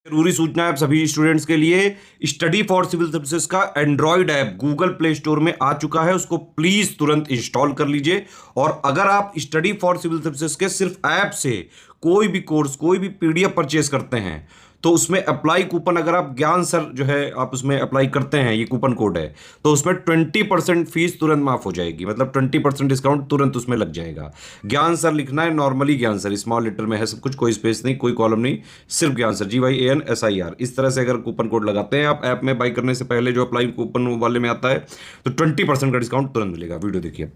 जरूरी सूचना है आप सभी स्टूडेंट्स के लिए। स्टडी फॉर सिविल सर्विसेज का Android app Google play store में आ चुका है, उसको प्लीज तुरंत इंस्टॉल कर लीजिए। और अगर आप स्टडी फॉर सिविल सर्विसेज के सिर्फ ऐप से कोई भी कोर्स, कोई भी पीडीएफ परचेज करते हैं तो उसमें अप्लाई कूपन, अगर आप ज्ञान सर जो है आप उसमें अप्लाई करते हैं, ये कूपन कोड है, तो उसमें 20% फीस तुरंत माफ हो जाएगी। मतलब 20% डिस्काउंट तुरंत उसमें लग जाएगा। ज्ञान सर लिखना है, नॉर्मली ज्ञान सर स्मॉल लेटर में है सब कुछ, कोई स्पेस नहीं, कोई कॉलम नहीं, सिर्फ ज्ञान सर GYANSIR। इस तरह से अगर कूपन कोड लगाते हैं आप ऐप में बाई करने से पहले, जो अप्लाई कूपन वाले में आता है, तो 20% का डिस्काउंट तुरंत मिलेगा। वीडियो देखिए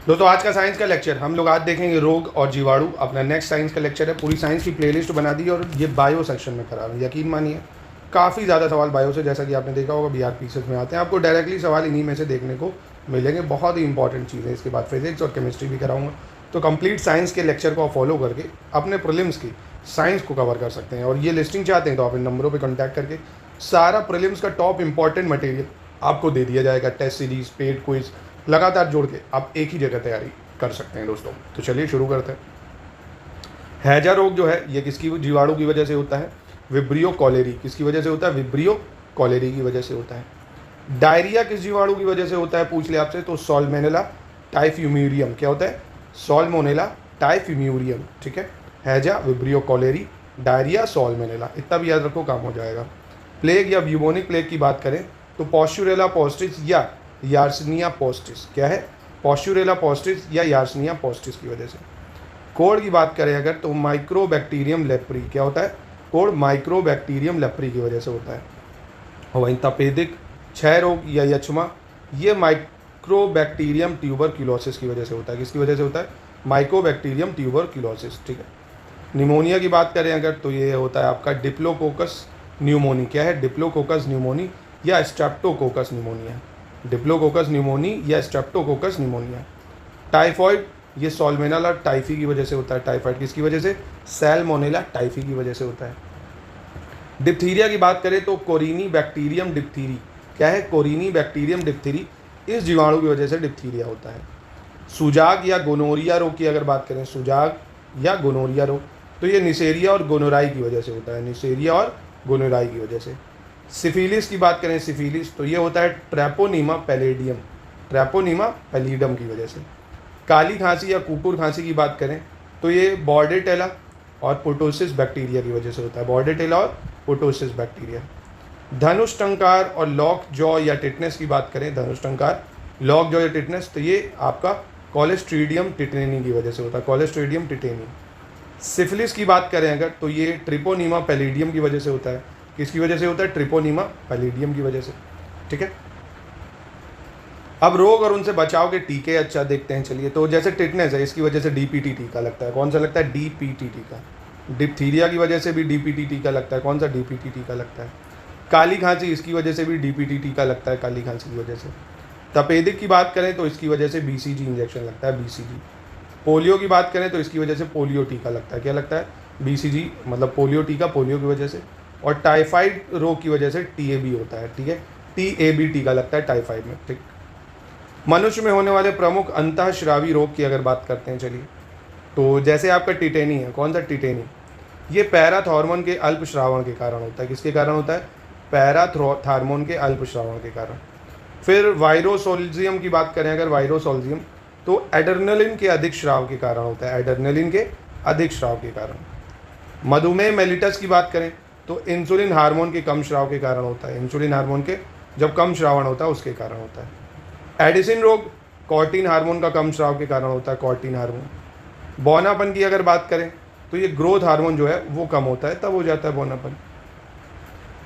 दोस्तों। आज का साइंस का लेक्चर हम लोग आज देखेंगे रोग और जीवाणु। अपना नेक्स्ट साइंस का लेक्चर है। पूरी साइंस की प्लेलिस्ट बना दी और ये बायो सेक्शन में करा रहा हूँ। यकीन मानिए काफ़ी ज़्यादा सवाल बायो से, जैसा कि आपने देखा होगा BRPCS में आते हैं। आपको डायरेक्टली सवाल इन्हीं में से देखने को मिलेंगे। बहुत ही इंपॉर्टेंट चीज़ है। इसके बाद फिजिक्स और केमिस्ट्री भी कराऊंगा। तो कंप्लीट साइंस के लेक्चर को फॉलो करके अपने प्रीलिम्स की साइंस को कवर कर सकते हैं। और ये लिस्टिंग चाहते हैं तो आप इन नंबरों पर कॉन्टैक्ट करके सारा प्रीलिम्स का टॉप इंपॉर्टेंट मटेरियल आपको दे दिया जाएगा। टेस्ट सीरीज, पेड क्विज लगातार जोड़ के आप एक ही जगह तैयारी कर सकते हैं दोस्तों। तो चलिए शुरू करते हैं। हैजा रोग जो है ये किसकी जीवाणु की वजह से होता है? Vibrio cholerae. किसकी वजह से होता है? विब्रियो कॉलेरी की वजह से होता है। डायरिया किस जीवाणु की वजह से होता है पूछ ले आपसे, तो सॉल्मोनेला टाइफिम्यूरियम। क्या होता है? सॉल्मोनेला टाइफिम्यूरियम। ठीक है, हैजा, विब्रियो कॉलेरी, डायरिया, सॉल्मोनेला, इतना भी याद रखो, काम हो जाएगा। प्लेग या ब्यूबोनिक प्लेग की बात करें तो पॉस्चुरेला पोस्टिस या यार्सिनिया पोस्टिस। क्या है? पॉस्चुरेला पोस्टिस या यार्सिनिया पोस्टिस की वजह से। कोड की बात करें अगर तो माइक्रोबैक्टीरियम लेप्री। क्या होता है? कोड माइक्रोबैक्टीरियम लेप्री की वजह से होता है। और वहीं तपेदिक, क्षय रोग या यक्ष्मा, ये माइक्रोबैक्टीरियम ट्यूबरक्यूलोसिस की वजह से होता है। किसकी वजह से होता है? Mycobacterium tuberculosis. ठीक है। निमोनिया की बात करें अगर तो ये होता है आपका डिप्लोकोकस न्यूमोनी। क्या है? डिप्लोकोकस न्यूमोनी या स्ट्रेप्टोकोकस न्यूमोनिया। डिप्लोकोकस न्यूमोनी या स्ट्रेप्टोकोकस न्यूमोनिया। टाइफॉइड ये सॉल्मोनेला टाइफी की वजह से होता है। टाइफाइड किसकी वजह से? सैल्मोनेला टाइफी की वजह से होता है। डिप्थीरिया की बात करें तो कोरिनी बैक्टीरियम डिप्थीरी। क्या है? कोरिनी बैक्टीरियम डिप्थीरी, इस जीवाणु की वजह से डिप्थीरिया होता है। सुजाग या गोनोरिया रोग की अगर बात करें, सुजाग या गोनोरिया रोग, तो ये निसेरिया और गोनोराई की वजह से होता है। निसेरिया और गोनोराई की वजह से। सिफिलिस की बात करें, सिफिलिस तो ये होता है ट्रैपोनीमा पैलेडियम, ट्रैपोनीमा पैलिडम की वजह से। काली खांसी या कुकुर खांसी की बात करें तो ये बॉर्डेटेला और पोटोसिस बैक्टीरिया की वजह से होता है। बॉर्डेटेला और पोटोसिस बैक्टीरिया। धनुष टंकार और लॉक जॉ या टिटनेस की बात करें, धनुष टंकार, लॉक जॉ या टिटनेस, तो ये आपका कॉलेस्ट्रीडियम टिटेनी की वजह से होता है। कॉलेस्ट्रीडियम टिटेनी। सिफिलिस की बात करें अगर तो ये ट्रिपोनीमा पैलिडियम की वजह से होता है। किसकी वजह से होता है? ट्रिपोनीमा पैलिडियम की वजह से। ठीक है। अब रोग और उनसे बचाव के टीके अच्छा देखते हैं। चलिए, तो जैसे टिटनेस है, इसकी वजह से DPT टीका लगता है। कौन सा लगता है? DPT टीका। डिप्थीरिया की वजह से भी DPT टीका लगता है। कौन सा? DPT टीका लगता है। काली खांसी, इसकी वजह से भी DPT टीका लगता है, काली खांसी की वजह से। तपेदिक की बात करें तो इसकी वजह से BCG इंजेक्शन लगता है, BCG। पोलियो की बात करें तो इसकी वजह से पोलियो टीका लगता है। क्या लगता है? BCG, मतलब पोलियो टीका, पोलियो की वजह से। और टाइफाइड रोग की वजह से TAB होता है। ठीक है, TAB टीका लगता है टाइफाइड में। ठीक। मनुष्य में होने वाले प्रमुख अंतःस्रावी रोग की अगर बात करते हैं, चलिए, तो जैसे आपका टिटेनी है। कौन सा? टिटेनी। ये पैराथॉर्मोन के अल्प श्रावण के कारण होता है। किसके कारण होता है? पैराथॉर्मोन के अल्प श्रावण के कारण। फिर वायरोसोल्जियम की बात करें अगर, वायरोसोल्जियम, तो एड्रेनलिन के अधिक श्राव के कारण होता है। एड्रेनलिन के अधिक श्राव के कारण। मधुमेह मेलिटस की बात करें तो इंसुलिन हार्मोन के कम श्राव के कारण होता है। इंसुलिन हार्मोन के जब कम श्रावण होता है उसके कारण होता है। एडिसन रोग कॉर्टिन हार्मोन का कम श्राव के कारण होता है, कॉर्टिन हार्मोन। बौनापन की अगर बात करें तो ये ग्रोथ हार्मोन जो है वो कम होता है, तब हो जाता है बौनापन।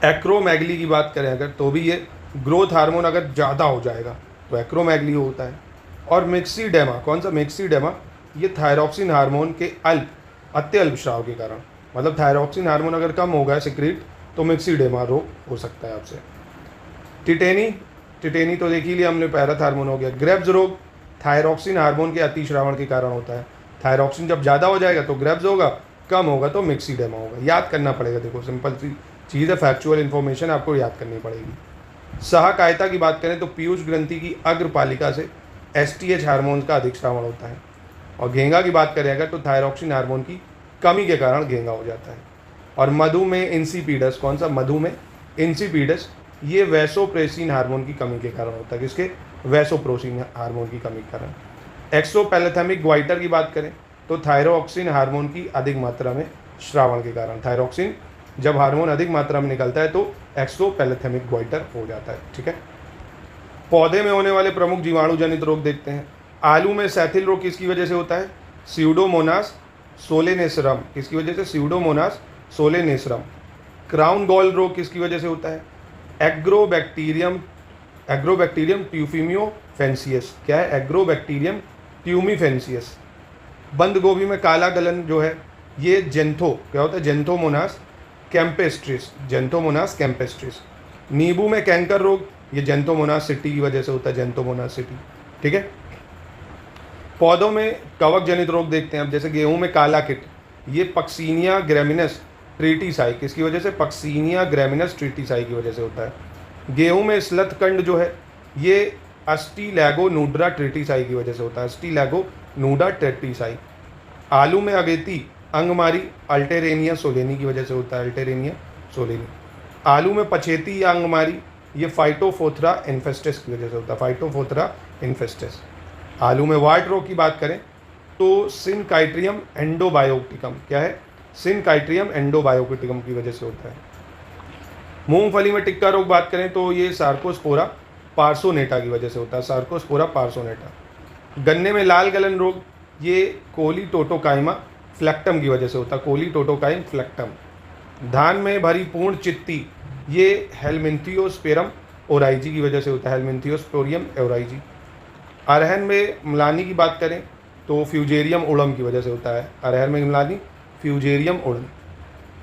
एक्रोमैगली की बात करें अगर तो भी ये ग्रोथ हार्मोन अगर ज़्यादा हो जाएगा तो एक्रोमैगली होता है। और मिक्सीडेमा, कौन सा? मिक्सीडेमा, ये थायरॉक्सिन हार्मोन के अत्यल्प श्राव के कारण, मतलब थायरॉक्सिन हार्मोन अगर कम हो गया सिक्रीट तो मिक्सीडेमा रोग हो सकता है आपसे। टिटेनी, टिटेनी तो देख ही लिया हमने, पैराथॉर्मोन हो गया। ग्रेव्स रोग थायरॉक्सिन हार्मोन के अतिश्रावण के कारण होता है। थायरॉक्सिन जब ज़्यादा हो जाएगा तो ग्रेव्स होगा, कम होगा तो मिक्सीडेमा होगा। याद करना पड़ेगा, देखो सिंपल सी चीज़ है, फैक्चुअल इन्फॉर्मेशन आपको याद करनी पड़ेगी। सहकायता की बात करें तो पीयूष ग्रंथि की अग्रपालिका से STH हार्मोन का अधिक श्रावण होता है। और घेंगा की बात करें अगर तो थायरॉक्सिन हार्मोन की कमी के कारण घेंगा हो जाता है। और मधु में इंसिपिडस, कौन सा? मधु में इंसिपिडस, ये वैसोप्रेसिन हार्मोन की कमी के कारण होता है। किसके? वैसोप्रेसिन हार्मोन की कमी के कारण। एक्सोपैलेथेमिक ग्वाइटर की बात करें तो थायरोक्सिन हार्मोन की अधिक मात्रा में श्रावण के कारण। थायरोक्सिन जब हार्मोन अधिक मात्रा में निकलता है तो एक्सोपैलेथेमिक ग्वाइटर हो जाता है। ठीक है। पौधे में होने वाले प्रमुख जीवाणु जनित रोग देखते हैं। आलू में सैथिल रोग किसकी वजह से होता है? स्यूडोमोनास सोलेनेसरम। किसकी वजह से? स्यूडोमोनास सोलेनेसरम। क्राउन गॉल रोग किसकी वजह से होता है? एग्रोबैक्टीरियम ट्यूफिमियोफेंसियस। क्या है? एग्रोबैक्टीरियम ट्यूमिफेंसियस। बंद गोभी में काला गलन जो है ये जेंथो, क्या होता है? Xanthomonas campestris. Xanthomonas campestris. नींबू में कैंकर रोग ये जेंथोमोनास सिटी की वजह से होता है। Xanthomonas city. ठीक है। पौधों में कवक जनित रोग देखते हैं अब, जैसे गेहूं में काला किट, ये पक्सीनिया ग्रेमिनस ट्रीटिसाई। किसकी वजह से? पक्सीनिया ग्रेमिनस ट्रीटिसाई की वजह से होता है। गेहूं में स्लथकंड जो है ये अस्टीलैगोनूड्रा ट्रीटिसाई की वजह से होता है। अस्टीलैगोनूडा ट्रीटिसाई। आलू में अगेती अंगमारी अल्टेरेनिया सोलेनी की वजह से होता है। अल्टेरेनिया सोलेनी। आलू में पछेती या अंगमारी ये फाइटोफोथरा इन्फेस्टिस की वजह से होता है। फाइटोफोथरा इन्फेस्टिस। आलू में वाट रोग की बात करें तो सिनकाइट्रियम एंडोबायोटिकम। क्या है? सिनकाइट्रियम एंडोबायोटिकम की वजह से होता है। मूंगफली में टिक्का रोग बात करें तो ये सार्कोस्पोरा पार्सोनेटा की वजह से होता है। सार्कोस्पोरा पार्सोनेटा। गन्ने में लाल गलन रोग ये कोलीटोटोकाइमा फ्लेक्टम की वजह से होता है। कोलीटोटोकाइम फ्लेक्टम। धान में भरी पूर्ण चित्ती ये हेलमिंथियोस्पेरम ओराइजी की वजह से होता है। हेलमिंथियोस्पोरियम ओराइजी। अरहर में म्लानी की बात करें तो फ्यूजेरियम उड़म की वजह से होता है। अरहर में म्लानी फ्यूजेरियम उड़म।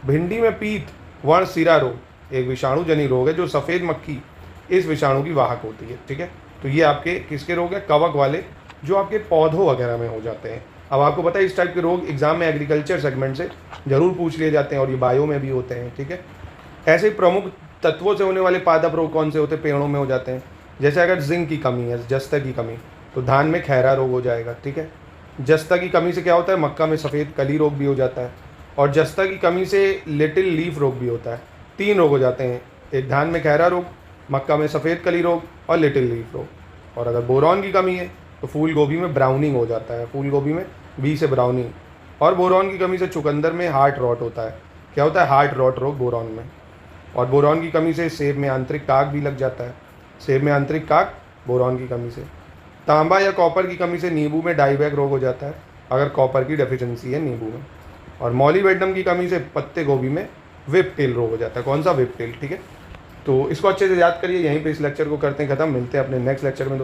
भिंडी में पीत वर्ण सिरा रोग एक विषाणुजनित रोग है जो सफ़ेद मक्खी इस विषाणु की वाहक होती है। ठीक है। तो ये आपके किसके रोग है? कवक वाले, जो आपके पौधों वगैरह में हो जाते हैं। अब आपको पता है इस टाइप के रोग एग्जाम में एग्रीकल्चर सेगमेंट से जरूर पूछ लिए जाते हैं और ये बायो में भी होते हैं। ठीक है। ऐसे प्रमुख तत्वों से होने वाले पादप रोग कौन से होते हैं? पेड़ों में हो जाते हैं। जैसे अगर जिंक की कमी है, जस्ता की कमी, तो धान में खैरा रोग हो जाएगा। ठीक है। जस्ता की कमी से क्या होता है? मक्का में सफ़ेद कली रोग भी हो जाता है। और जस्ता की कमी से लिटिल लीफ रोग भी होता है। 3 रोग हो जाते हैं, एक धान में खैरा रोग, मक्का में सफ़ेद कली रोग और लिटिल लीफ रोग। और अगर बोरॉन की कमी है तो फूल गोभी में ब्राउनिंग हो जाता है। फूल गोभी में बी से ब्राउनिंग। और बोरॉन की कमी से चुकंदर में हार्ट रॉट होता है। क्या होता है? हार्ट रॉट रोग बोरॉन में। और बोरॉन की कमी से सेब में आंतरिक काक भी लग जाता है। सेब में आंतरिक काक बोरॉन की कमी से। तांबा या कॉपर की कमी से नींबू में डाईबैक रोग हो जाता है अगर कॉपर की डेफिशिएंसी है नींबू में। और मॉलीबेडनम की कमी से पत्ते गोभी में विप टेल रोग हो जाता है। कौन सा? विप टेल। ठीक है। तो इसको अच्छे से याद करिए। यहीं पे इस लेक्चर को करते हैं ख़त्म। मिलते हैं अपने नेक्स्ट लेक्चर में।